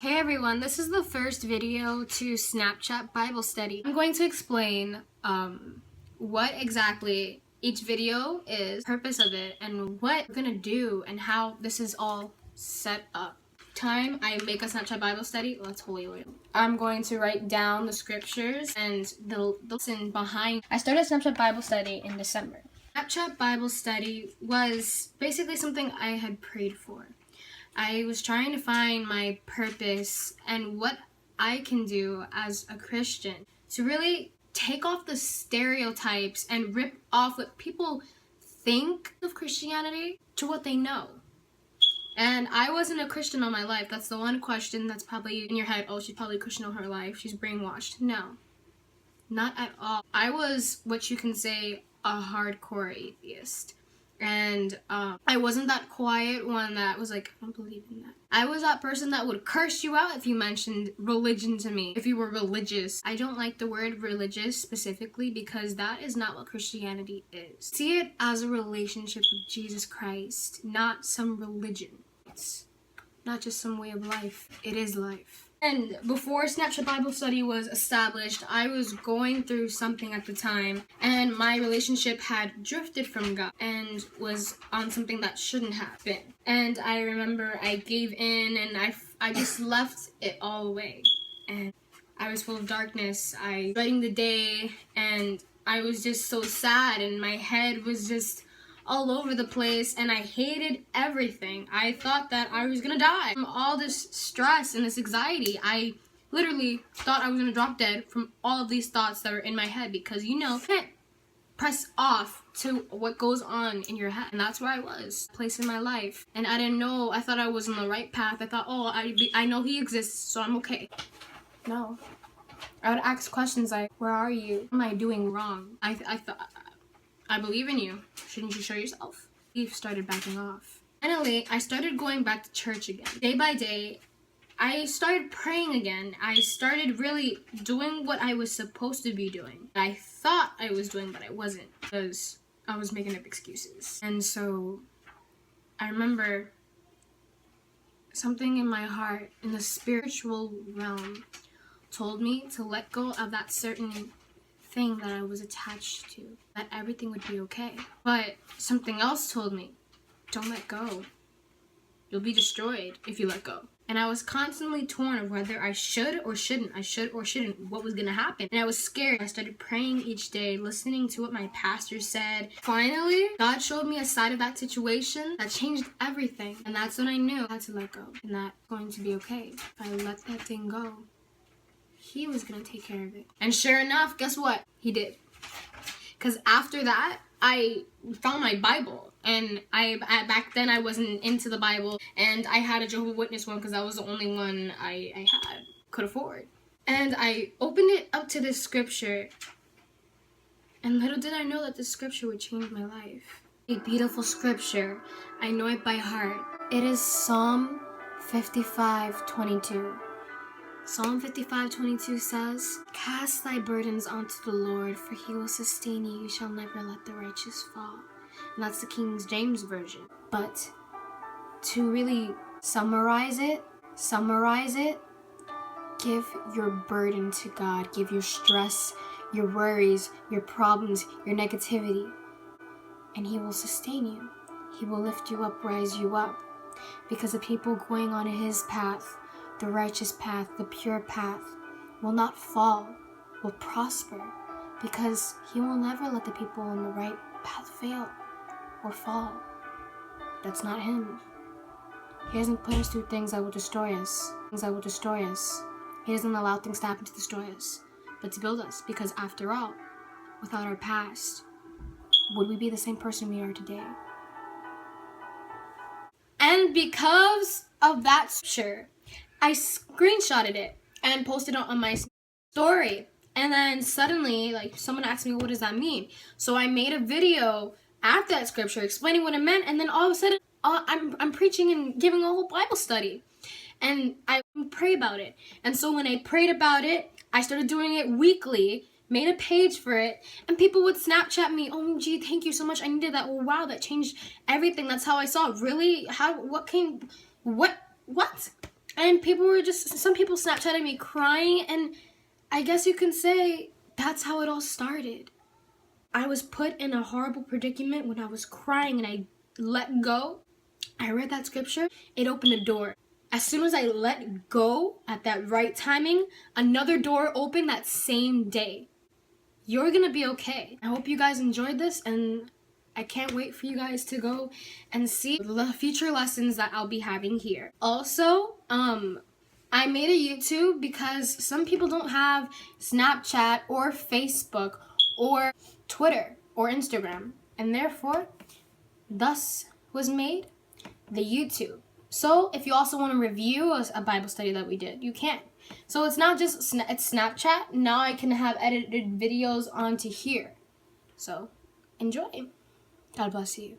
Hey everyone, this is the first video to Snapchat Bible Study. I'm going to explain what exactly each video is, purpose of it, and what we're gonna do and how this is all set up. Time I make a Snapchat Bible Study, let's holy oil. I'm going to write down the scriptures and the lesson behind. I started Snapchat Bible Study in December. Snapchat Bible Study was basically something I had prayed for. I was trying to find my purpose and what I can do as a Christian to really take off the stereotypes and rip off what people think of Christianity to what they know. And I wasn't a Christian all my life. That's the one question that's probably in your head. Oh, she's probably a Christian all her life. She's brainwashed. No, not at all. I was what you can say a hardcore atheist. And I wasn't that quiet one that was like, I don't believe in that. I was that person that would curse you out if you mentioned religion to me, if you were religious. I don't like the word religious specifically because that is not what Christianity is. See it as a relationship with Jesus Christ, not some religion. It's not just some way of life. It is life. And before Snapchat Bible Study was established, I was going through something at the time, and my relationship had drifted from God and was on something that shouldn't have been. And I remember I gave in and I just left it all away. And I was full of darkness. I was dreading the day, and I was just so sad, and my head was just all over the place, and I hated everything. I thought that I was gonna die from all this stress and this anxiety. I literally thought I was gonna drop dead from all of these thoughts that were in my head because you can't press off to what goes on in your head. And that's where I was, place in my life. And I didn't know, I thought I was on the right path. I thought, oh, I know he exists, so I'm okay. No. I would ask questions like, where are you? What am I doing wrong? I thought, I believe in you. Shouldn't you show yourself? He started backing off. Finally, I started going back to church again. Day by day, I started praying again. I started really doing what I was supposed to be doing. I thought I was doing, but I wasn't because I was making up excuses. And so I remember something in my heart, in the spiritual realm, told me to let go of that certain thing that I was attached to, that everything would be okay. But something else told me, don't let go. You'll be destroyed if you let go. And I was constantly torn of whether I should or shouldn't, I should or shouldn't, what was gonna happen. And I was scared. I started praying each day, listening to what my pastor said. Finally, God showed me a side of that situation that changed everything. And that's when I knew I had to let go, and that's going to be okay. If I let that thing go, he was gonna take care of it. And sure enough, guess what? He did. Because after that, I found my Bible. And back then I wasn't into the Bible. And I had a Jehovah's Witness one because that was the only one I could afford. And I opened it up to this scripture. And little did I know that this scripture would change my life. A beautiful scripture. I know it by heart. It is Psalm 55:22. Psalm 55:22 says, cast thy burdens onto the Lord, for he will sustain you. You shall never let the righteous fall. And that's the King James Version. But to really summarize it, give your burden to God. Give your stress, your worries, your problems, your negativity. And he will sustain you. He will lift you up, rise you up. Because the people going on his path, the righteous path, the pure path, will not fall, will prosper, because he will never let the people on the right path fail or fall. That's not him. He doesn't put us through things that will destroy us. He doesn't allow things to happen to destroy us, but to build us, because after all, without our past, would we be the same person we are today? And because of that scripture, I screenshotted it and posted it on my story. And then suddenly, someone asked me, what does that mean? So I made a video after that scripture explaining what it meant. And then all of a sudden, I'm preaching and giving a whole Bible study. And I pray about it. And so when I prayed about it, I started doing it weekly, made a page for it, and people would Snapchat me, oh, gee, thank you so much. I needed that. Oh, wow, that changed everything. That's how I saw it. Really? What? And some people Snapchatted me crying, and I guess you can say that's how it all started. I was put in a horrible predicament when I was crying and I let go. I read that scripture, it opened a door. As soon as I let go at that right timing, another door opened that same day. You're gonna be okay. I hope you guys enjoyed this, and I can't wait for you guys to go and see the future lessons that I'll be having here. Also, I made a YouTube because some people don't have Snapchat or Facebook or Twitter or Instagram, and therefore, thus was made the YouTube. So if you also want to review a Bible study that we did, you can. So it's not just it's Snapchat. Now I can have edited videos onto here. So enjoy. God bless you.